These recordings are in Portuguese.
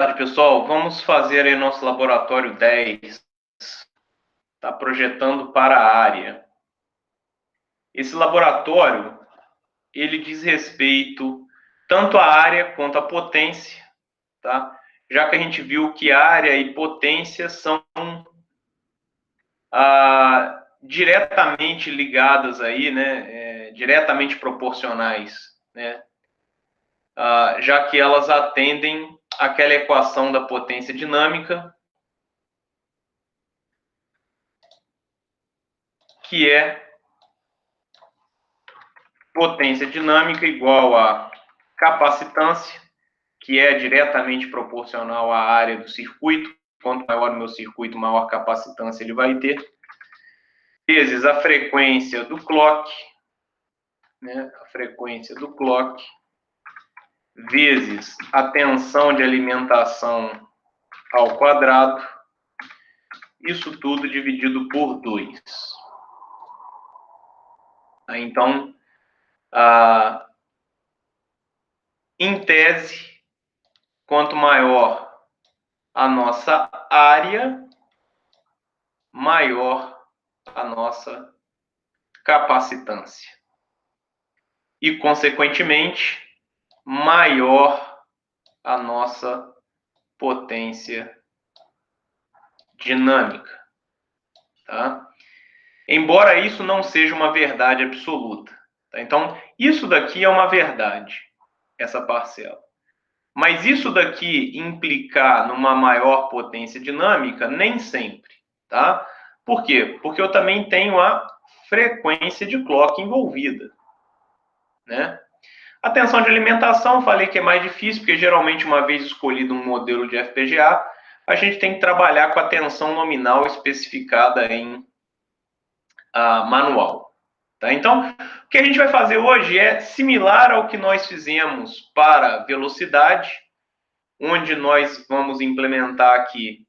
Boa tarde, pessoal. Vamos fazer aí nosso laboratório 10. Está projetando para a área. Esse laboratório, ele diz respeito tanto à área quanto à potência, tá? Já que a gente viu que área e potência são diretamente ligadas aí, né? Diretamente proporcionais, né? Já que elas atendem àquela equação da potência dinâmica, que é potência dinâmica igual a capacitância, que é diretamente proporcional à área do circuito. Quanto maior o meu circuito, maior capacitância ele vai ter. Vezes a frequência do clock, né? A frequência do clock, vezes a tensão de alimentação ao quadrado. Isso tudo dividido por 2. Então, em tese, quanto maior a nossa área, maior a nossa capacitância. E, consequentemente, maior a nossa potência dinâmica. Tá? Embora isso não seja uma verdade absoluta. Tá? Então, isso daqui é uma verdade, essa parcela. Mas isso daqui implicar numa maior potência dinâmica, nem sempre. Tá? Por quê? Porque eu também tenho a frequência de clock envolvida. Né? A tensão de alimentação, falei que é mais difícil, porque geralmente, uma vez escolhido um modelo de FPGA, a gente tem que trabalhar com a tensão nominal especificada em manual. Tá? Então, o que a gente vai fazer hoje é similar ao que nós fizemos para velocidade, onde nós vamos implementar aqui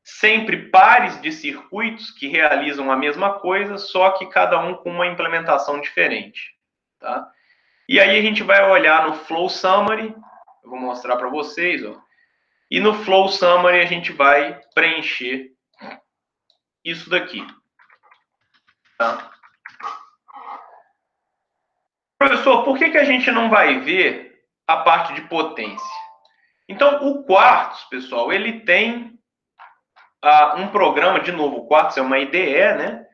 sempre pares de circuitos que realizam a mesma coisa, só que cada um com uma implementação diferente. Tá? E aí a gente vai olhar no Flow Summary, eu vou mostrar para vocês, ó. E no Flow Summary a gente vai preencher isso daqui. Tá? Professor, por que a gente não vai ver a parte de potência? Então, o Quartz, pessoal, ele tem um programa, de novo, o Quartz é uma IDE, né?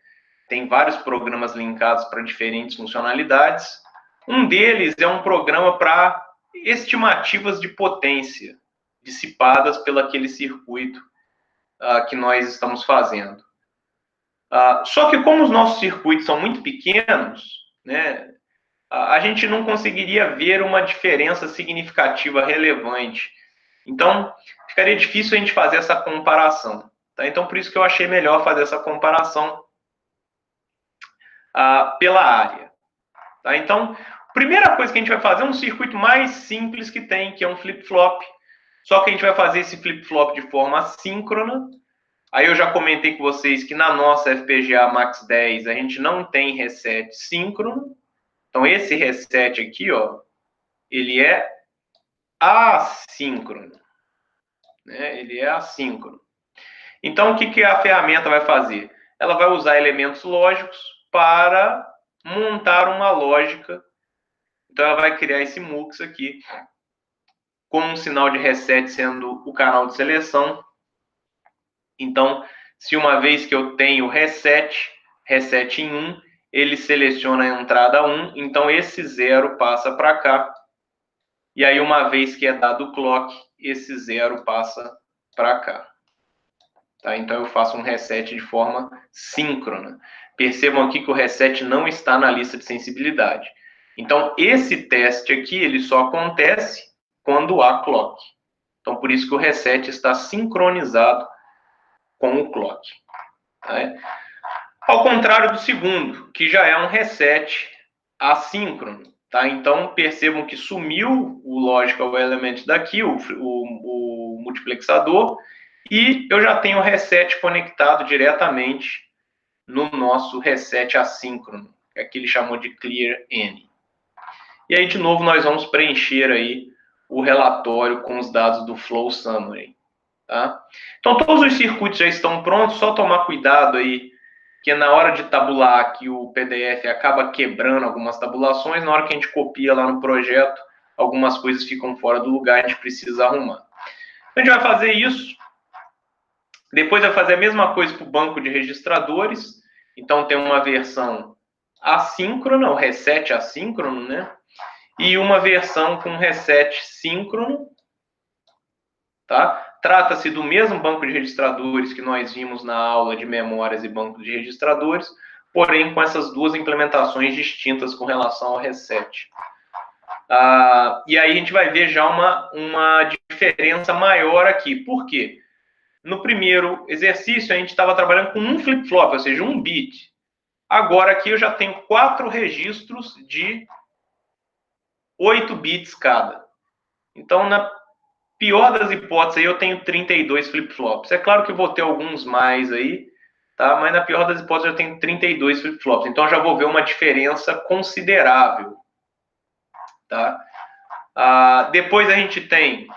Tem vários programas linkados para diferentes funcionalidades. Um deles é um programa para estimativas de potência dissipadas pelo aquele circuito que nós estamos fazendo. Só que como os nossos circuitos são muito pequenos, né, a gente não conseguiria ver uma diferença significativa, relevante. Então, ficaria difícil a gente fazer essa comparação. Tá? Então, por isso que eu achei melhor fazer essa comparação pela área. Tá? Então, a primeira coisa que a gente vai fazer é um circuito mais simples que tem, que é um flip-flop. Só que a gente vai fazer esse flip-flop de forma assíncrona. Aí eu já comentei com vocês que na nossa FPGA Max 10 a gente não tem reset síncrono. Então, esse reset aqui, ó, ele é assíncrono. Né? Ele é assíncrono. Então, o que a ferramenta vai fazer? Ela vai usar elementos lógicos para montar uma lógica. Então, ela vai criar esse MUX aqui, com um sinal de reset sendo o canal de seleção. Então, se uma vez que eu tenho reset em 1, ele seleciona a entrada 1, então esse 0 passa para cá. E aí, uma vez que é dado o clock, esse 0 passa para cá. Tá? Então, eu faço um reset de forma síncrona. Percebam aqui que o reset não está na lista de sensibilidade. Então, esse teste aqui, ele só acontece quando há clock. Então, por isso que o reset está sincronizado com o clock. Tá? Ao contrário do segundo, que já é um reset assíncrono. Tá? Então, percebam que sumiu o logical element daqui, o multiplexador, e eu já tenho o reset conectado diretamente no nosso reset assíncrono, que aqui ele chamou de clear N. E aí, de novo, nós vamos preencher aí o relatório com os dados do Flow Summary. Tá? Então, todos os circuitos já estão prontos, só tomar cuidado aí, que na hora de tabular aqui o PDF acaba quebrando algumas tabulações, na hora que a gente copia lá no projeto, algumas coisas ficam fora do lugar, a gente precisa arrumar. A gente vai fazer isso, depois vai fazer a mesma coisa para o banco de registradores, então tem uma versão assíncrona, o reset assíncrono, né? E uma versão com reset síncrono, tá? Trata-se do mesmo banco de registradores que nós vimos na aula de memórias e banco de registradores, porém com essas duas implementações distintas com relação ao reset. E aí a gente vai ver já uma diferença maior aqui. Por quê? No primeiro exercício a gente estava trabalhando com um flip-flop, ou seja, um bit. Agora aqui eu já tenho 4 registros de 8 bits cada. Então, na pior das hipóteses, aí eu tenho 32 flip-flops. É claro que eu vou ter alguns mais aí, tá? Mas na pior das hipóteses eu tenho 32 flip-flops. Então, já vou ver uma diferença considerável, tá? Depois a gente tem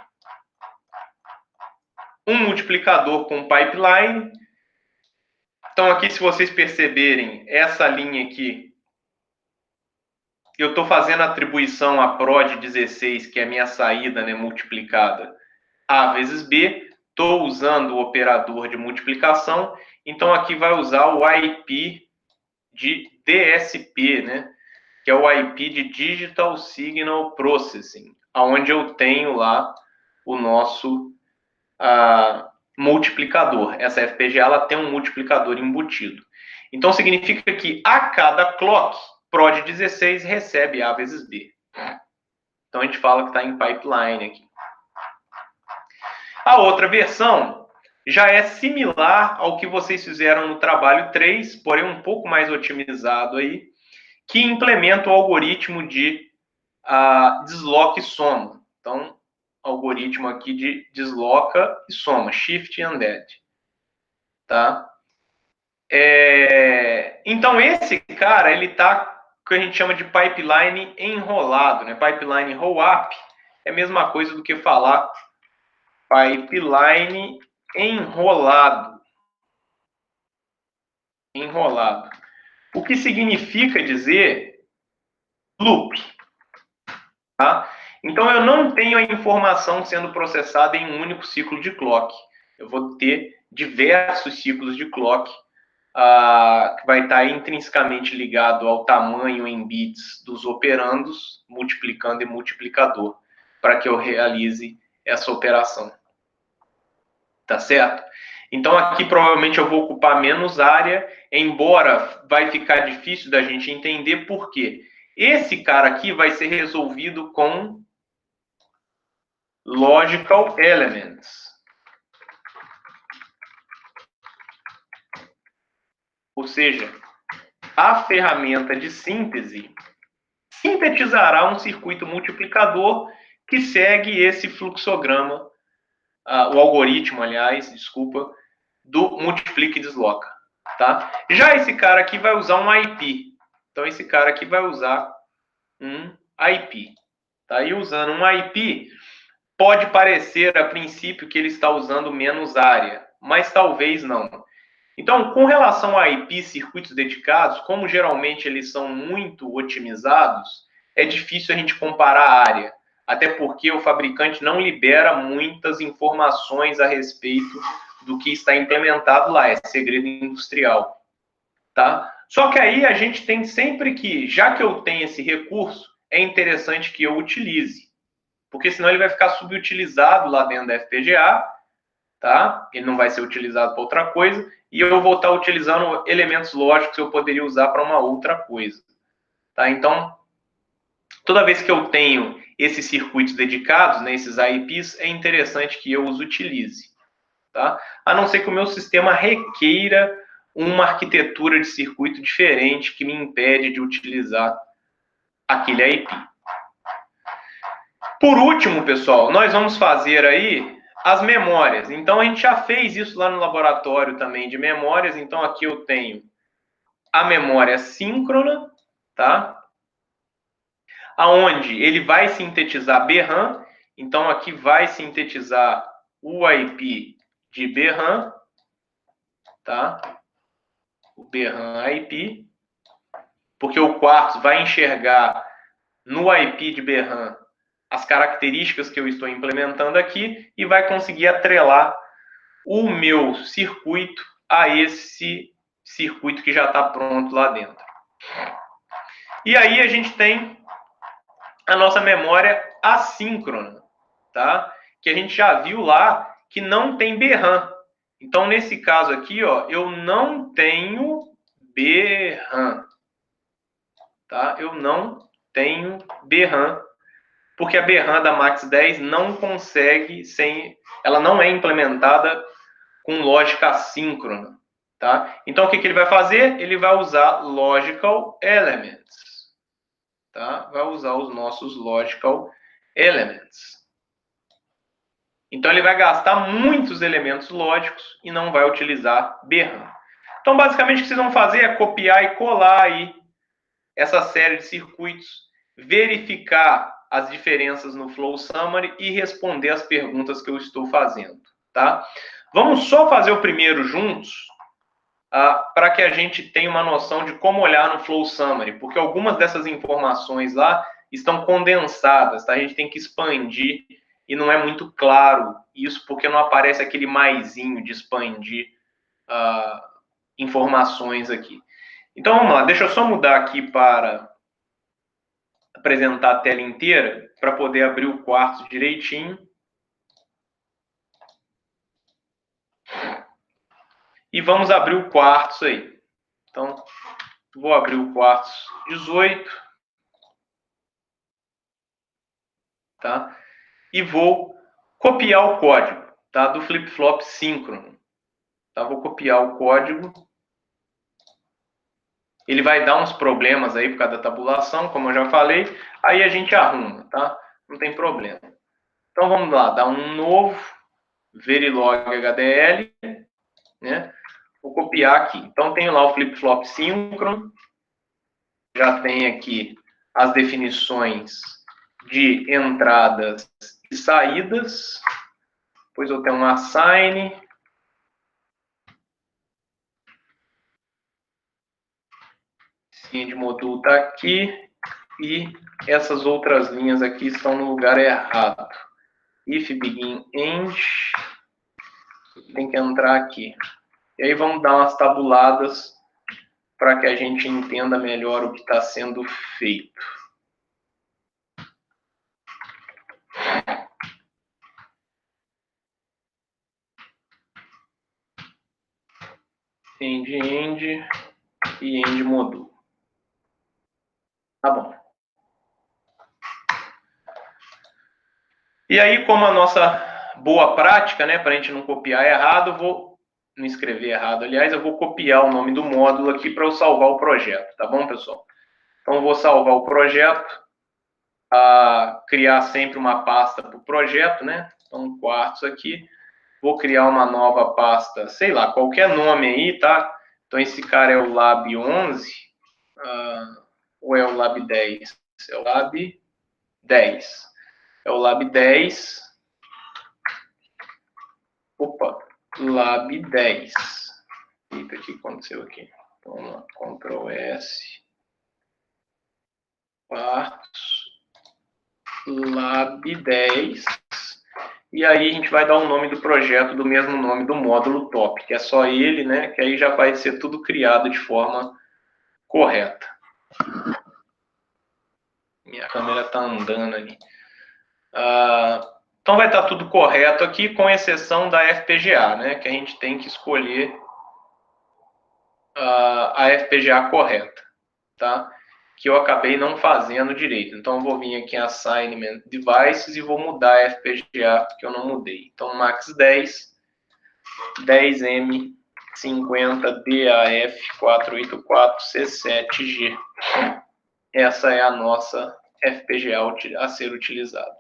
um multiplicador com pipeline. Então, aqui, se vocês perceberem, essa linha aqui, eu estou fazendo a atribuição a prod 16, que é a minha saída, né, multiplicada, A vezes B. Estou usando o operador de multiplicação. Então, aqui vai usar o IP de DSP, né, que é o IP de Digital Signal Processing, onde eu tenho lá o nosso multiplicador. Essa FPGA ela tem um multiplicador embutido. Então, significa que a cada clock, prod 16 recebe A vezes B. Então, a gente fala que está em pipeline aqui. A outra versão já é similar ao que vocês fizeram no trabalho 3, porém um pouco mais otimizado aí, que implementa o algoritmo de desloca e soma. Então, algoritmo aqui de desloca e soma, shift and add. Tá? Então, esse cara, ele tá o que a gente chama de pipeline enrolado, né? Pipeline roll-up é a mesma coisa do que falar pipeline enrolado. Enrolado. O que significa dizer loop. Tá? Então, eu não tenho a informação sendo processada em um único ciclo de clock. Eu vou ter diversos ciclos de clock, que vai estar intrinsecamente ligado ao tamanho em bits dos operandos, multiplicando e multiplicador, para que eu realize essa operação. Tá certo? Então, aqui provavelmente eu vou ocupar menos área, embora vai ficar difícil da gente entender por quê. Esse cara aqui vai ser resolvido com Logical Elements. Ou seja, a ferramenta de síntese sintetizará um circuito multiplicador que segue esse fluxograma, o algoritmo, aliás, desculpa, do multiplica e desloca. Tá? Já esse cara aqui vai usar um IP. Então, esse cara aqui vai usar um IP. Tá? E usando um IP, pode parecer, a princípio, que ele está usando menos área, mas talvez não. Então, com relação a IP, circuitos dedicados, como geralmente eles são muito otimizados, é difícil a gente comparar a área, até porque o fabricante não libera muitas informações a respeito do que está implementado lá, é segredo industrial. Tá? Só que aí a gente tem sempre que, já que eu tenho esse recurso, é interessante que eu utilize, porque senão ele vai ficar subutilizado lá dentro da FPGA, tá? Ele não vai ser utilizado para outra coisa, e eu vou estar utilizando elementos lógicos que eu poderia usar para uma outra coisa. Tá? Então, toda vez que eu tenho esses circuitos dedicados, né, esses IPs, é interessante que eu os utilize. Tá? A não ser que o meu sistema requeira uma arquitetura de circuito diferente que me impede de utilizar aquele IP. Por último, pessoal, nós vamos fazer aí as memórias. Então, a gente já fez isso lá no laboratório também de memórias. Então, aqui eu tenho a memória síncrona, tá? Aonde ele vai sintetizar BRAM Então, aqui vai sintetizar o IP de BRAM, tá? O BRAM IP, porque o Quartz vai enxergar no IP de BRAM as características que eu estou implementando aqui e vai conseguir atrelar o meu circuito a esse circuito que já está pronto lá dentro. E aí a gente tem a nossa memória assíncrona, tá? Que a gente já viu lá que não tem BRAM. Então, nesse caso aqui, ó, eu não tenho BRAM, tá? Eu não tenho BRAM, porque a BRAM da Max 10 não consegue, ela não é implementada com lógica assíncrona, tá? Então, o que ele vai fazer? Ele vai usar logical elements, tá? Vai usar os nossos logical elements. Então, ele vai gastar muitos elementos lógicos e não vai utilizar BRAM. Então, basicamente, o que vocês vão fazer é copiar e colar aí essa série de circuitos, verificar as diferenças no Flow Summary e responder as perguntas que eu estou fazendo, tá? Vamos só fazer o primeiro juntos, para que a gente tenha uma noção de como olhar no Flow Summary, porque algumas dessas informações lá estão condensadas, tá? A gente tem que expandir e não é muito claro isso, porque não aparece aquele maisinho de expandir informações aqui. Então, vamos lá. Deixa eu só mudar aqui para apresentar a tela inteira, para poder abrir o Quartz direitinho. E vamos abrir o Quartz aí. Então, vou abrir o Quartz 18. Tá? E vou copiar o código, tá? Do flip-flop síncrono. Tá? Vou copiar o código. Ele vai dar uns problemas aí por causa da tabulação, como eu já falei. Aí a gente arruma, tá? Não tem problema. Então vamos lá, dar um novo Verilog HDL, né? Vou copiar aqui. Então tenho lá o flip-flop síncrono. Já tem aqui as definições de entradas e saídas. Depois eu tenho um assign. Linha de módulo está aqui. E essas outras linhas aqui estão no lugar errado. If begin end. Tem que entrar aqui. E aí vamos dar umas tabuladas para que a gente entenda melhor o que está sendo feito. End e end módulo. Tá bom. E aí, como a nossa boa prática, né, para a gente não copiar errado, eu vou não escrever errado, aliás, eu vou copiar o nome do módulo aqui para eu salvar o projeto, tá bom, pessoal? Então, eu vou salvar o projeto, criar sempre uma pasta para o projeto, né? Então, Quartz aqui, vou criar uma nova pasta, sei lá, qualquer nome aí, tá? Então, esse cara é o Lab 11, ou é o Lab 10? É o Lab 10. É o Lab 10. Opa, Lab 10. Eita, o que aconteceu aqui? Vamos lá, Ctrl S. Quartz. Lab 10. E aí a gente vai dar o nome do projeto do mesmo nome do módulo top, que é só ele, né? Que aí já vai ser tudo criado de forma correta. Minha câmera está andando ali. Então vai estar tudo correto aqui, com exceção da FPGA, né? Que a gente tem que escolher a FPGA correta, tá? Que eu acabei não fazendo direito. Então, eu vou vir aqui em Assignment Devices e vou mudar a FPGA que eu não mudei. Então, Max 10, 10M50DAF484C7G. Essa é a nossa FPGA a ser utilizada.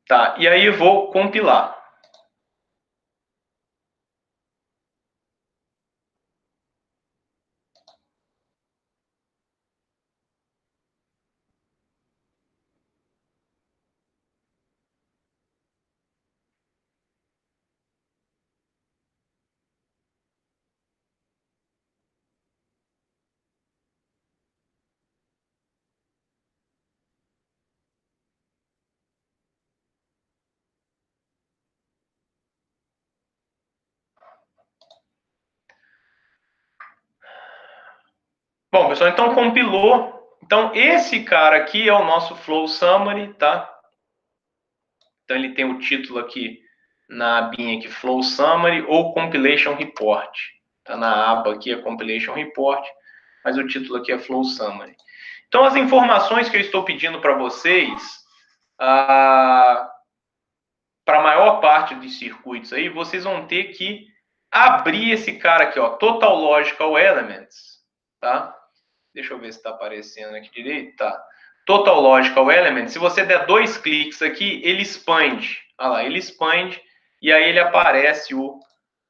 Tá, e aí eu vou compilar. Bom, pessoal, então compilou. Então, esse cara aqui é o nosso Flow Summary, tá? Então, ele tem o título aqui na abinha aqui, Flow Summary ou Compilation Report. Tá na aba aqui, é Compilation Report, mas o título aqui é Flow Summary. Então, as informações que eu estou pedindo para vocês, para a maior parte dos circuitos aí, vocês vão ter que abrir esse cara aqui, ó, Total Logical Elements, tá? Deixa eu ver se está aparecendo aqui direito. Tá. Total Logical Element. Se você der 2 cliques aqui, ele expande. Olha lá, ele expande e aí ele aparece o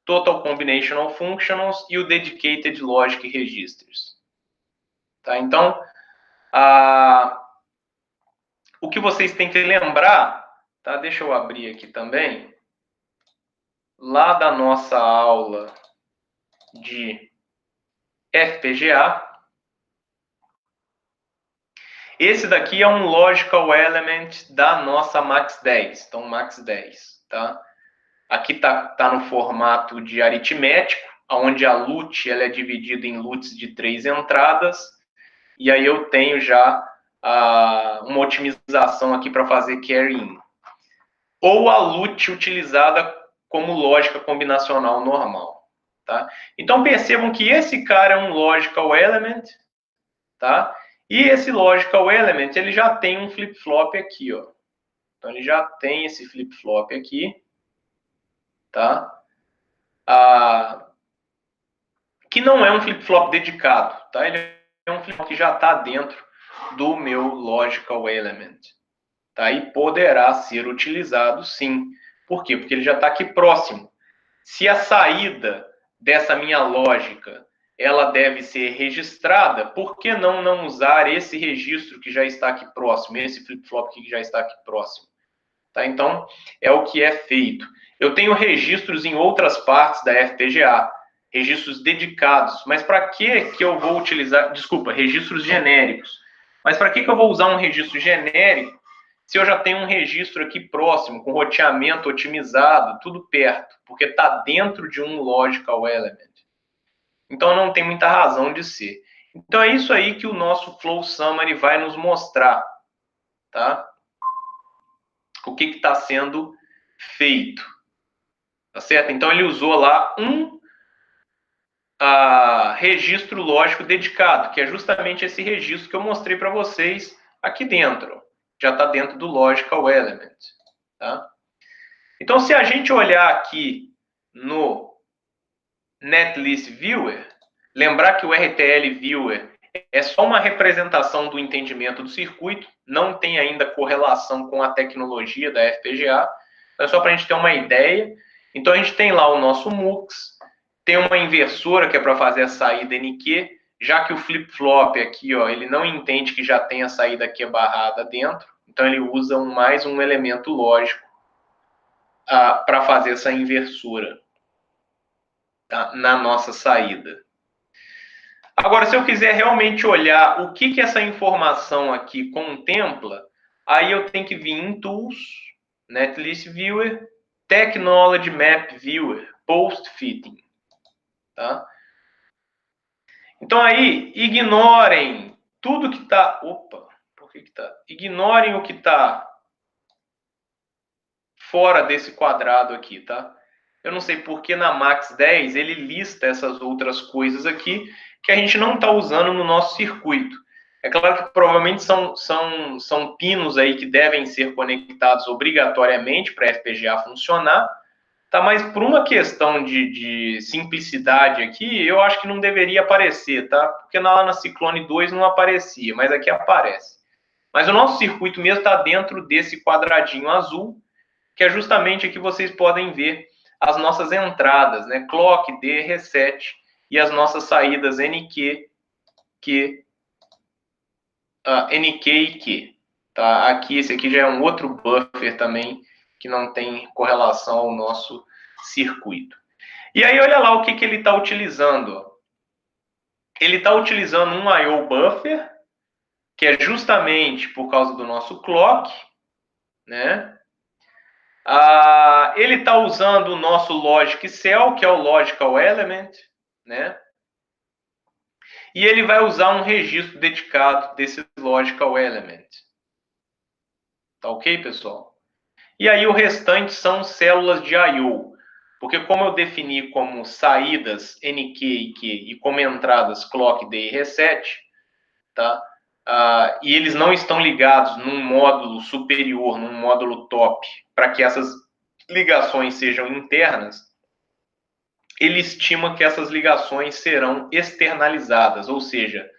Total Combinational Functionals e o Dedicated Logic Registers. Tá? Então, o que vocês têm que lembrar, tá? Deixa eu abrir aqui também, lá da nossa aula de FPGA, esse daqui é um Logical Element da nossa Max 10. Então, Max 10, tá? Aqui tá no formato de aritmético, onde a LUT ela é dividida em LUTs de 3 entradas. E aí eu tenho já uma otimização aqui para fazer carry-in. Ou a LUT utilizada como lógica combinacional normal. Tá? Então, percebam que esse cara é um Logical Element, tá? E esse Logical Element, ele já tem um flip-flop aqui, ó. Então, ele já tem esse flip-flop aqui, tá? Que não é um flip-flop dedicado, tá? Ele é um flip-flop que já está dentro do meu Logical Element, tá? E poderá ser utilizado, sim. Por quê? Porque ele já está aqui próximo. Se a saída dessa minha lógica ela deve ser registrada, por que não usar esse registro que já está aqui próximo, esse flip-flop que já está aqui próximo? Tá? Então, é o que é feito. Eu tenho registros em outras partes da FPGA, registros dedicados, mas para que eu vou utilizar, desculpa, registros genéricos. Mas para que eu vou usar um registro genérico se eu já tenho um registro aqui próximo, com roteamento otimizado, tudo perto, porque está dentro de um Logical Element. Então, não tem muita razão de ser. Então, é isso aí que o nosso Flow Summary vai nos mostrar, tá? O que está sendo feito, tá certo? Então, ele usou lá um registro lógico dedicado, que é justamente esse registro que eu mostrei para vocês aqui dentro. Já está dentro do Logical Element, tá? Então, se a gente olhar aqui no Netlist Viewer, lembrar que o RTL Viewer é só uma representação do entendimento do circuito, não tem ainda correlação com a tecnologia da FPGA, é só para a gente ter uma ideia. Então, a gente tem lá o nosso MUX, tem uma inversora que é para fazer a saída NQ, já que o flip-flop aqui, ó, ele não entende que já tem a saída Q barrada dentro, então ele usa mais um elemento lógico para fazer essa inversora, tá, na nossa saída. Agora, se eu quiser realmente olhar o que essa informação aqui contempla, aí eu tenho que vir em Tools, Netlist Viewer, Technology Map Viewer, Post Fitting. Tá? Então aí, ignorem tudo que está... Opa, por que está? Ignorem o que está fora desse quadrado aqui, tá? Eu não sei porque na Max 10 ele lista essas outras coisas aqui que a gente não está usando no nosso circuito. É claro que provavelmente são pinos aí que devem ser conectados obrigatoriamente para a FPGA funcionar, tá? Mas por uma questão de simplicidade aqui, eu acho que não deveria aparecer, tá? Porque lá na Ciclone 2 não aparecia, mas aqui aparece. Mas o nosso circuito mesmo está dentro desse quadradinho azul, que é justamente aqui vocês podem ver as nossas entradas, né? Clock, D, reset, e as nossas saídas NQ, Q, NQ e Q. Tá? Aqui, esse aqui já é um outro buffer também, que não tem correlação ao nosso circuito. E aí, olha lá o que ele está utilizando. Ele está utilizando um I/O buffer, que é justamente por causa do nosso clock, né? Ele está usando o nosso Logic Cell, que é o Logical Element, né? e ele vai usar um registro dedicado desse logical element. Tá ok, pessoal? E aí o restante são células de I/O, porque como eu defini como saídas NQ e Q e como entradas clock, day e reset, tá? E eles não estão ligados num módulo superior, num módulo top, para que essas ligações sejam internas, ele estima que essas ligações serão externalizadas, ou seja,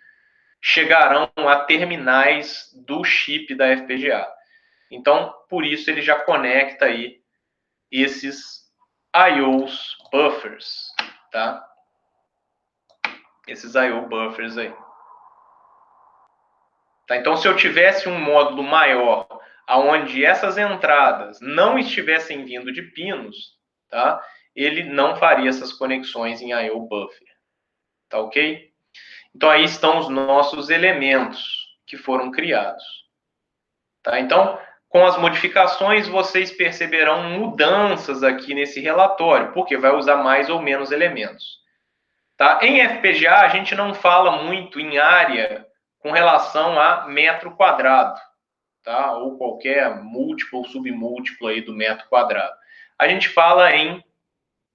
chegarão a terminais do chip da FPGA. Então, por isso ele já conecta aí esses I/Os buffers, tá? Esses I/O buffers aí. Tá? Então, se eu tivesse um módulo maior, onde essas entradas não estivessem vindo de pinos, tá? Ele não faria essas conexões em I/O buffer. Tá ok? Então, aí estão os nossos elementos que foram criados. Tá? Então, com as modificações, vocês perceberão mudanças aqui nesse relatório, porque vai usar mais ou menos elementos. Tá? Em FPGA, a gente não fala muito em área com relação a metro quadrado, tá? Ou qualquer múltiplo ou submúltiplo aí do metro quadrado. A gente fala em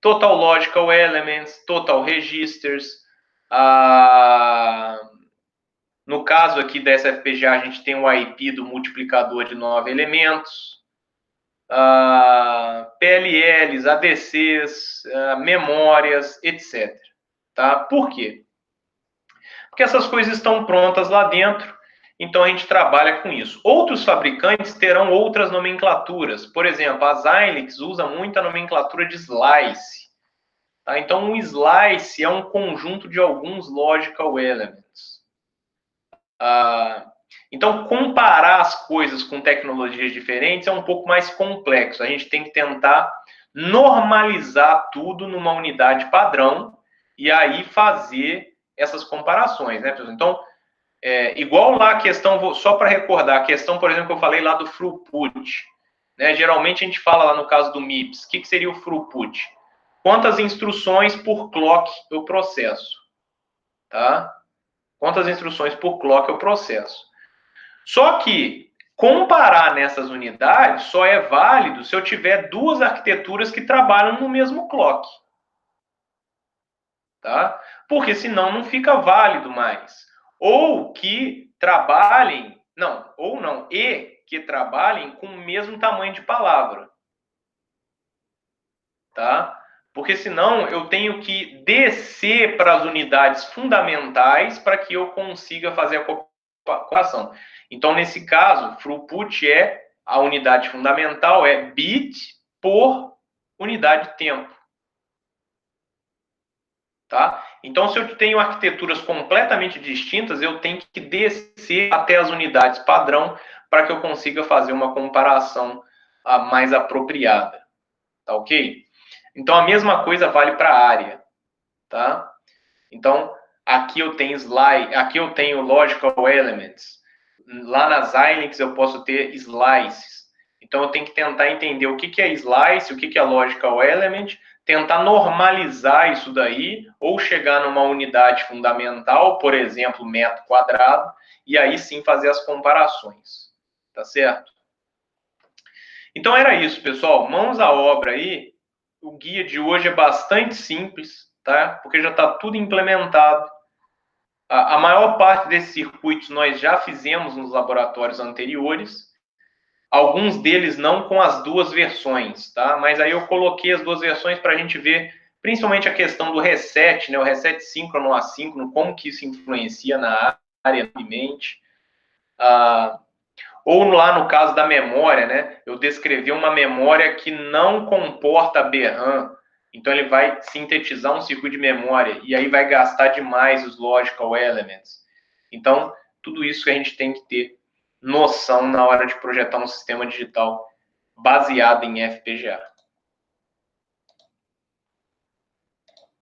total logical elements, total registers. No caso aqui dessa FPGA, a gente tem o IP do multiplicador de 9 elementos. PLLs, ADCs, memórias, etc. Tá? Por quê? Porque essas coisas estão prontas lá dentro, então a gente trabalha com isso. Outros fabricantes terão outras nomenclaturas. Por exemplo, a Xilinx usa muito a nomenclatura de slice. Tá? Então, um slice é um conjunto de alguns logical elements. Então, comparar as coisas com tecnologias diferentes é um pouco mais complexo. A gente tem que tentar normalizar tudo numa unidade padrão e aí fazer essas comparações, né, pessoal? Então, igual lá a questão, só para recordar, a questão, por exemplo, que eu falei lá do throughput. Né? Geralmente a gente fala lá no caso do MIPS, o que seria o throughput? Quantas instruções por clock eu processo? Tá? Quantas instruções por clock eu processo? Só que comparar nessas unidades só é válido se eu tiver duas arquiteturas que trabalham no mesmo clock. Tá? Porque senão não fica válido mais. Ou que trabalhem, e que trabalhem com o mesmo tamanho de palavra. Tá? Porque senão eu tenho que descer para as unidades fundamentais para que eu consiga fazer a comparação. Então, nesse caso, throughput a unidade fundamental, é bit por unidade de tempo. Tá? Então, se eu tenho arquiteturas completamente distintas, eu tenho que descer até as unidades padrão para que eu consiga fazer uma comparação mais apropriada. Tá ok? Então, a mesma coisa vale para a área. Tá? Então, aqui eu tenho slide, aqui eu tenho logical elements. Lá nas Xilinx eu posso ter slices. Então, eu tenho que tentar entender o que é slice, o que é logical element, tentar normalizar isso daí, ou chegar numa unidade fundamental, por exemplo, metro quadrado, e aí sim fazer as comparações. Tá certo? Então, era isso, pessoal. Mãos à obra aí. O guia de hoje é bastante simples, tá? Porque já está tudo implementado. A maior parte desses circuitos nós já fizemos nos laboratórios anteriores. Alguns deles não com as duas versões, tá? Mas aí eu coloquei as duas versões para a gente ver, principalmente a questão do reset, né? O reset síncrono assíncrono, como que isso influencia na área da mente. Ou lá no caso da memória, né? Eu descrevi uma memória que não comporta BRAM. Então ele vai sintetizar um circuito de memória e aí vai gastar demais os logical elements. Então, tudo isso que a gente tem que ter noção na hora de projetar um sistema digital baseado em FPGA.